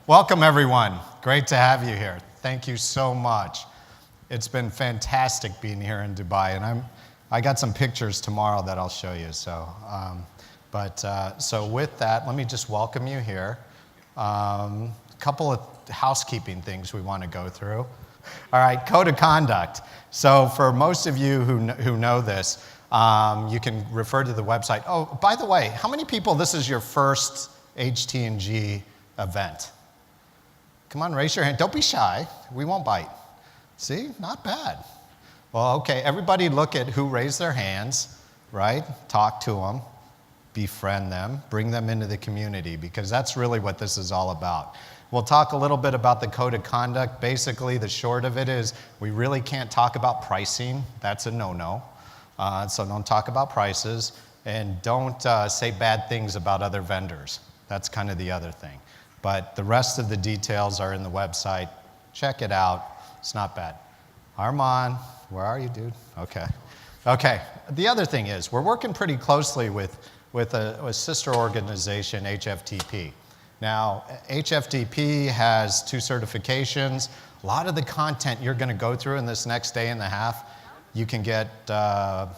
Welcome, everyone. Great to have you here. Thank you so much. It's been fantastic being here in Dubai, and I got some pictures tomorrow that I'll show you. So with that, let me just welcome you here. A couple of housekeeping things we want to go through. All right, code of conduct. So for most of you who know this, you can refer to the website. Oh, by the way, how many people, this is your first HTNG event? Come on, raise your hand. Don't be shy. We won't bite. See, not bad. Well, okay, everybody look at who raised their hands, right? Talk to them, befriend them, bring them into the community, because that's really what this is all about. We'll talk a little bit about the code of conduct. Basically, the short of it is we really can't talk about pricing. That's a no-no. So don't talk about prices, and don't say bad things about other vendors. That's kind of the other thing. But the rest of the details are in the website. Check it out. It's not bad. Armand, where are you, dude? Okay. Okay. The other thing is we're working pretty closely with a sister organization, HFTP. Now, HFTP has 2 certifications. A lot of the content you're going to go through in this next day and a half, you can get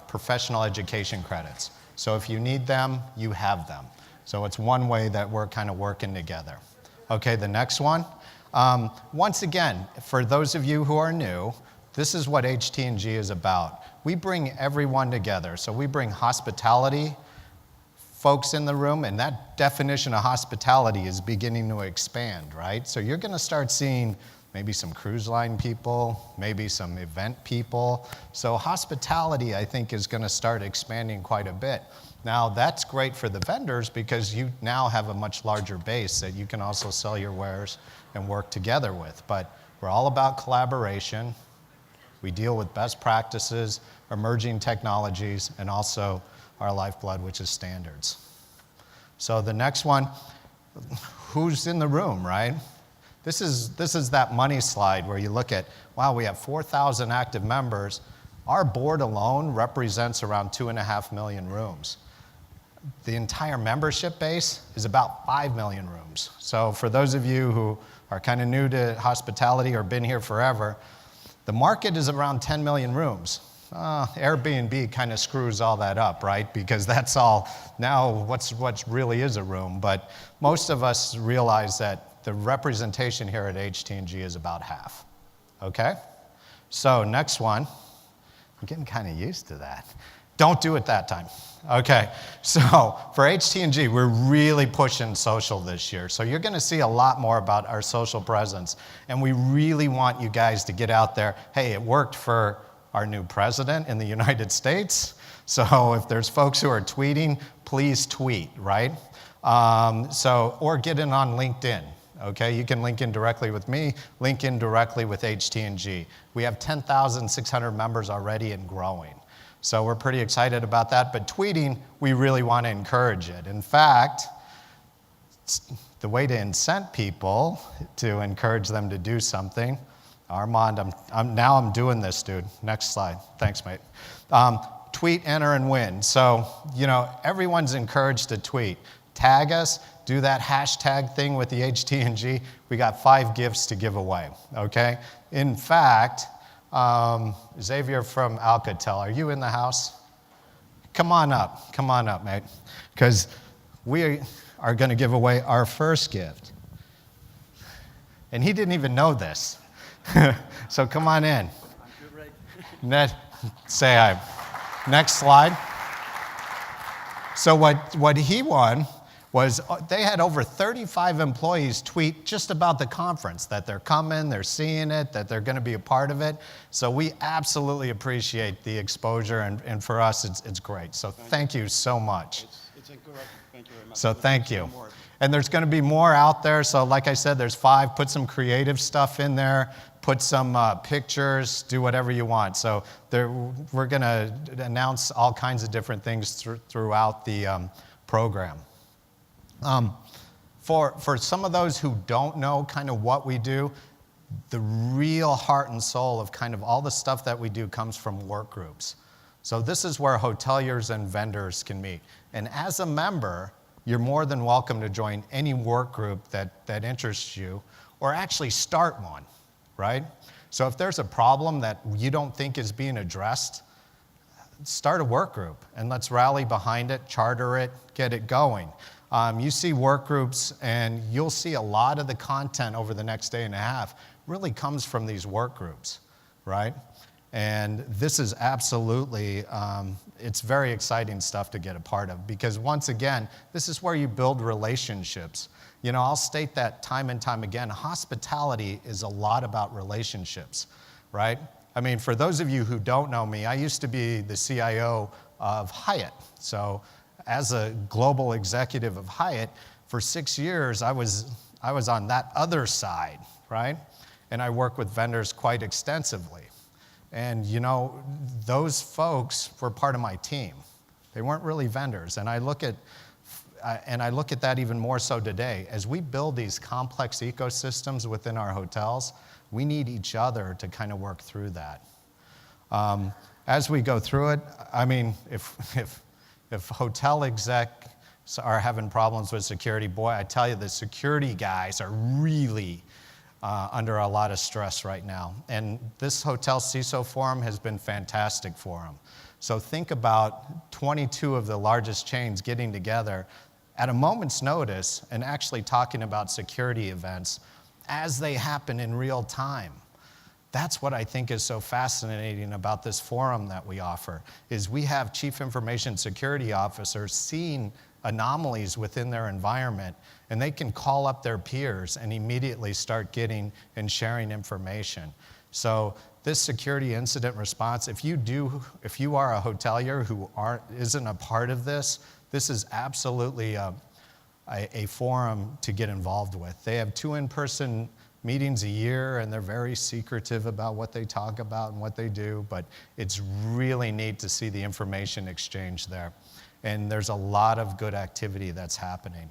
professional education credits. So if you need them, you have them. So it's one way that we're kind of working together. Okay, the next one. Once again, for those of you who are new, this is what HTNG is about. We bring everyone together. So we bring hospitality folks in the room, and that definition of hospitality is beginning to expand, right? So you're going to start seeing maybe some cruise line people, maybe some event people. So hospitality, I think, is going to start expanding quite a bit. Now, that's great for the vendors because you now have a much larger base that you can also sell your wares and work together with. But we're all about collaboration. We deal with best practices, emerging technologies, and also our lifeblood, which is standards. So the next one, who's in the room, right? This is that money slide where you look at, wow, we have 4,000 active members. Our board alone represents around 2.5 million rooms. The entire membership base is about 5 million rooms. So for those of you who are kind of new to hospitality or been here forever, the market is around 10 million rooms. Airbnb kind of screws all that up, right? Because that's all now what's really is a room. But most of us realize that the representation here at HTNG is about half. Okay? So next one. I'm getting kind of used to that. Don't do it that time. Okay, so for HTNG, we're really pushing social this year. So you're going to see a lot more about our social presence. And we really want you guys to get out there. Hey, it worked for our new president in the United States. So if there's folks who are tweeting, please tweet, right? Or get in on LinkedIn. Okay, you can link in directly with me, link in directly with HTNG. We have 10,600 members already and growing. So we're pretty excited about that. But tweeting, we really want to encourage it. In fact, the way to incent people to encourage them to do something, Armand, I'm doing this, dude. Next slide. Thanks, mate. Tweet, enter, and win. So, everyone's encouraged to tweet. Tag us. Do that hashtag thing with the HTNG. We got 5 gifts to give away, okay? In fact, Xavier from Alcatel, are you in the house? Come on up, mate, because we are going to give away our first gift. And he didn't even know this. So come on in. I'm good, Ned, say hi. Next slide. So what he won was they had over 35 employees tweet just about the conference, that they're coming, they're seeing it, that they're going to be a part of it. So we absolutely appreciate the exposure, and for us, it's great. So thank you so much. It's encouraging. Thank you very much. So thank you. And there's going to be more out there. So like I said, there's 5. Put some creative stuff in there. Put some pictures. Do whatever you want. So we're going to announce all kinds of different things throughout the program. For some of those who don't know kind of what we do, the real heart and soul of kind of all the stuff that we do comes from work groups. So this is where hoteliers and vendors can meet. And as a member, you're more than welcome to join any work group that interests you, or actually start one, right? So if there's a problem that you don't think is being addressed, start a work group and let's rally behind it, charter it, get it going. You see work groups and you'll see a lot of the content over the next day and a half really comes from these work groups, right? And this is absolutely, it's very exciting stuff to get a part of because once again, this is where you build relationships. You know, I'll state that time and time again, hospitality is a lot about relationships, right? I mean, for those of you who don't know me, I used to be the CIO of Hyatt. So as a global executive of Hyatt, for 6 years, I was on that other side, right? And I worked with vendors quite extensively. And you know, those folks were part of my team. They weren't really vendors. And I look at that even more so today. As we build these complex ecosystems within our hotels, we need each other to kind of work through that. As we go through it, I mean, if hotel execs are having problems with security, boy, I tell you, the security guys are really under a lot of stress right now. And this hotel CISO forum has been fantastic for them. So think about 22 of the largest chains getting together at a moment's notice and actually talking about security events as they happen in real time. That's what I think is so fascinating about this forum that we offer, is we have chief information security officers seeing anomalies within their environment, and they can call up their peers and immediately start getting and sharing information. So this security incident response, if you are a hotelier who isn't a part of this, this is absolutely a forum to get involved with. They have 2 in-person meetings a year, and they're very secretive about what they talk about and what they do, but it's really neat to see the information exchange there. And there's a lot of good activity that's happening.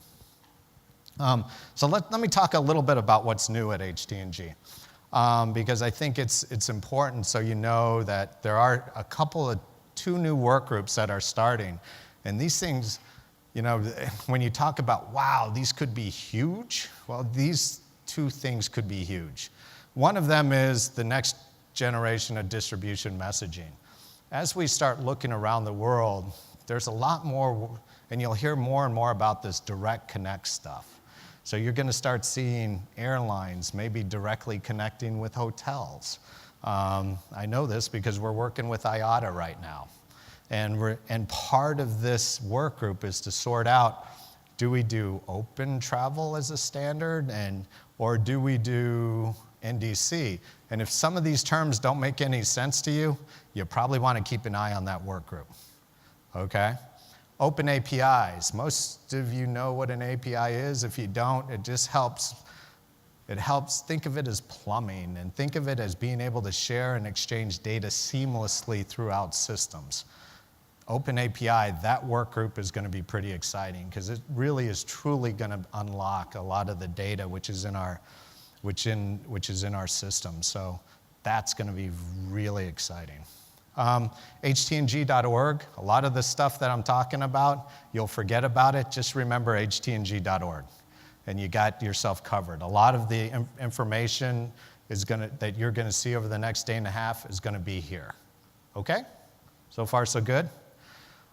So let me talk a little bit about what's new at HTNG, because I think it's important so you know that there are 2 new work groups that are starting. And these things, you know, when you talk about, wow, these could be huge, well, these 2 things could be huge. One of them is the next generation of distribution messaging. As we start looking around the world, there's a lot more, and you'll hear more and more about this direct connect stuff. So you're going to start seeing airlines maybe directly connecting with hotels. I know this because we're working with IATA right now. And part of this work group is to sort out, do we do open travel as a standard, or do we do NDC? And if some of these terms don't make any sense to you, you probably want to keep an eye on that work group, okay? Open APIs. Most of you know what an API is. If you don't, it just helps. It helps. Think of it as plumbing, and think of it as being able to share and exchange data seamlessly throughout systems. Open API, that work group is going to be pretty exciting because it really is truly going to unlock a lot of the data which is in our system. So that's going to be really exciting. HTNG.org, a lot of the stuff that I'm talking about, you'll forget about it. Just remember HTNG.org, and you got yourself covered. A lot of the information that you're going to see over the next day and a half is going to be here. Okay? So far, so good?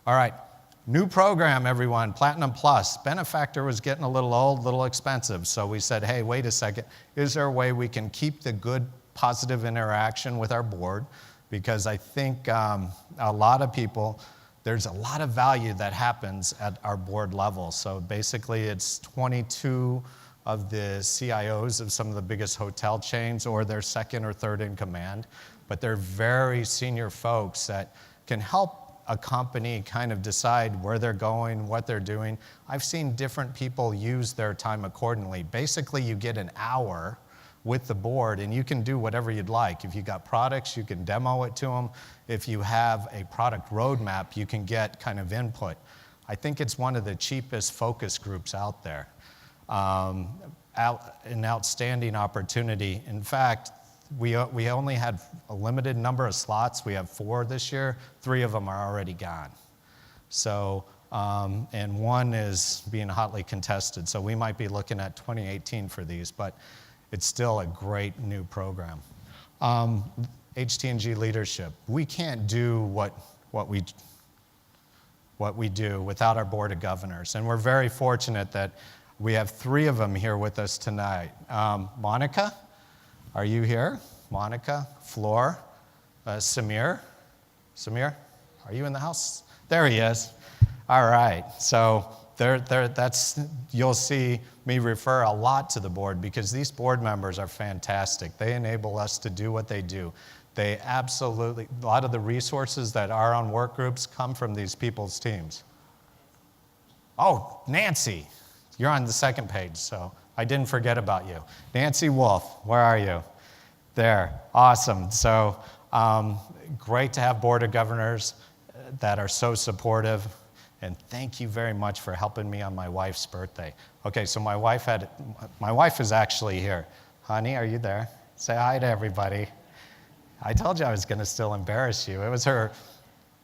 All right, new program, everyone, Platinum Plus. Benefactor was getting a little old, a little expensive, so we said, hey, wait a second. Is there a way we can keep the good, positive interaction with our board? Because I think a lot of people, there's a lot of value that happens at our board level. So basically, it's 22 of the CIOs of some of the biggest hotel chains, or their second or third in command. But they're very senior folks that can help a company kind of decide where they're going, what they're doing. I've seen different people use their time accordingly. Basically, you get an hour with the board, and you can do whatever you'd like. If you got products, you can demo it to them. If you have a product roadmap, you can get kind of input. I think it's one of the cheapest focus groups out there. An outstanding opportunity. In fact, we only had a limited number of slots. We have 4 this year. 3 of them are already gone. So and one is being hotly contested. So we might be looking at 2018 for these, but it's still a great new program. HTNG leadership. We can't do what we do without our Board of Governors, and we're very fortunate that we have 3 of them here with us tonight. Monica, are you here? Monica, Floor, Samir. Samir, are you in the house? There he is. All right. So you'll see me refer a lot to the board because these board members are fantastic. They enable us to do what they do. They absolutely, a lot of the resources that are on work groups come from these people's teams. Oh, Nancy, you're on the second page, so I didn't forget about you. Nancy Wolf, where are you? There, awesome. So great to have Board of Governors that are so supportive, and thank you very much for helping me on my wife's birthday. Okay, so my wife is actually here. Honey, are you there? Say hi to everybody. I told you I was going to still embarrass you. It was her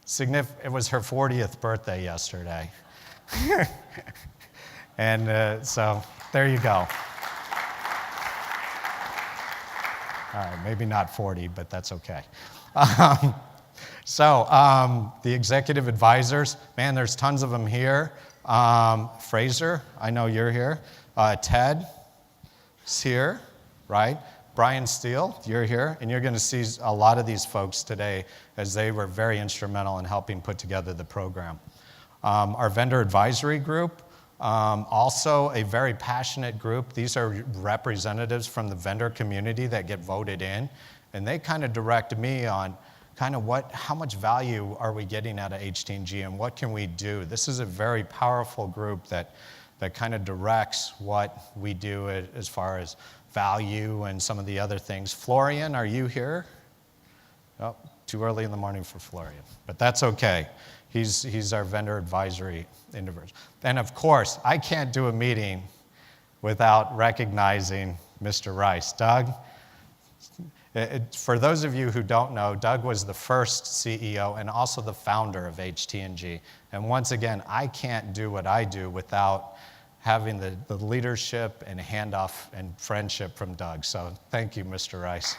40th birthday yesterday. And so there you go. All right, maybe not 40, but that's okay. The executive advisors, man, there's tons of them here. Fraser, I know you're here. Ted is here, right? Brian Steele, you're here, and you're going to see a lot of these folks today as they were very instrumental in helping put together the program. Our vendor advisory group, also a very passionate group. These are representatives from the vendor community that get voted in, and they kind of direct me on kind of how much value are we getting out of HTNG and what can we do. This is a very powerful group that kind of directs what we do as far as value and some of the other things. Florian, are you here? Oh, too early in the morning for Florian, but that's okay. He's our vendor advisory individual. And of course, I can't do a meeting without recognizing Mr. Rice. Doug, for those of you who don't know, Doug was the first CEO and also the founder of HTNG. And once again, I can't do what I do without having the leadership and handoff and friendship from Doug. So thank you, Mr. Rice.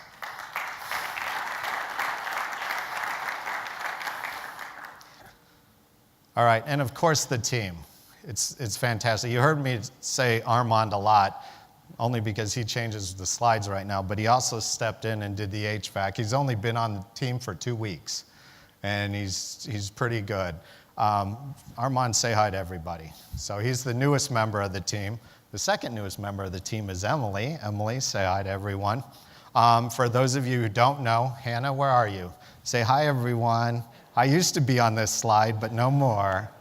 All right, and of course the team. It's fantastic. You heard me say Armand a lot, only because he changes the slides right now, but he also stepped in and did the HVAC. He's only been on the team for 2 weeks, and he's pretty good. Armand, say hi to everybody. So he's the newest member of the team. The second newest member of the team is Emily. Emily, say hi to everyone. For those of you who don't know, Hannah, where are you? Say hi, everyone. I used to be on this slide, but no more.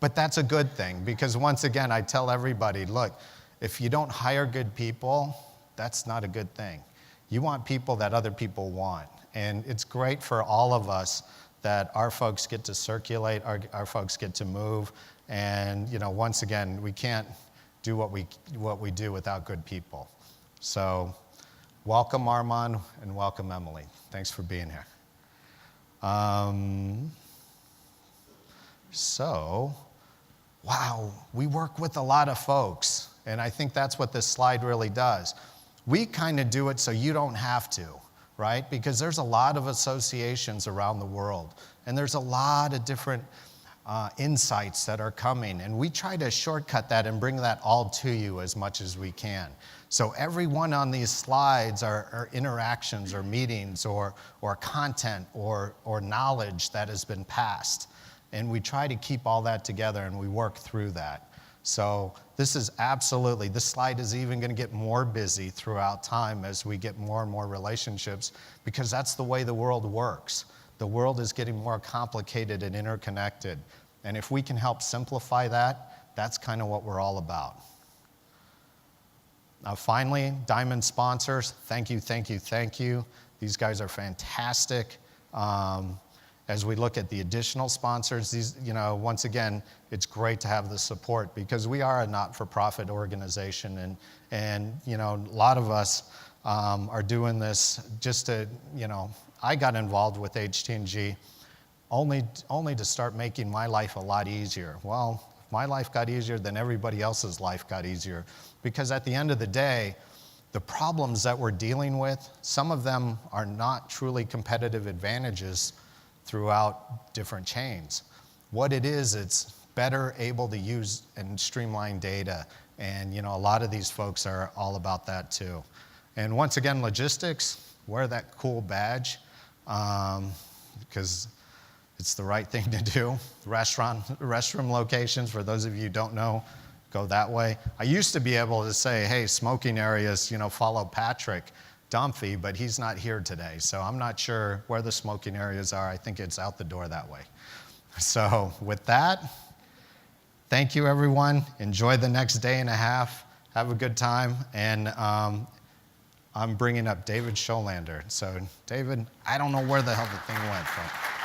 But that's a good thing, because once again, I tell everybody, look, if you don't hire good people, that's not a good thing. You want people that other people want. And it's great for all of us that our folks get to circulate, our folks get to move. And once again, we can't do what we do without good people. So welcome, Armand, and welcome, Emily. Thanks for being here. Wow, we work with a lot of folks, and I think that's what this slide really does. We kind of do it so you don't have to, right? Because there's a lot of associations around the world, and there's a lot of different insights that are coming, and we try to shortcut that and bring that all to you as much as we can. So every one on these slides are interactions or meetings or content or knowledge that has been passed. And we try to keep all that together and we work through that. So this slide is even going to get more busy throughout time as we get more and more relationships, because that's the way the world works. The world is getting more complicated and interconnected. And if we can help simplify that, that's kind of what we're all about. Finally, Diamond sponsors, thank you, thank you, thank you. These guys are fantastic. As we look at the additional sponsors, once again, it's great to have the support because we are a not-for-profit organization, and a lot of us are doing this just to, I got involved with HTNG only to start making my life a lot easier. Well, if my life got easier, then everybody else's life got easier. Because at the end of the day, the problems that we're dealing with, some of them are not truly competitive advantages throughout different chains. What it is, it's better able to use and streamline data. And a lot of these folks are all about that too. And once again, logistics, wear that cool badge because it's the right thing to do. Restroom locations, for those of you who don't know, go that way. I used to be able to say, hey, smoking areas, follow Patrick Dunphy, but he's not here today. So I'm not sure where the smoking areas are. I think it's out the door that way. So with that, thank you, everyone. Enjoy the next day and a half. Have a good time. And I'm bringing up David Scholander. So David, I don't know where the hell the thing went from.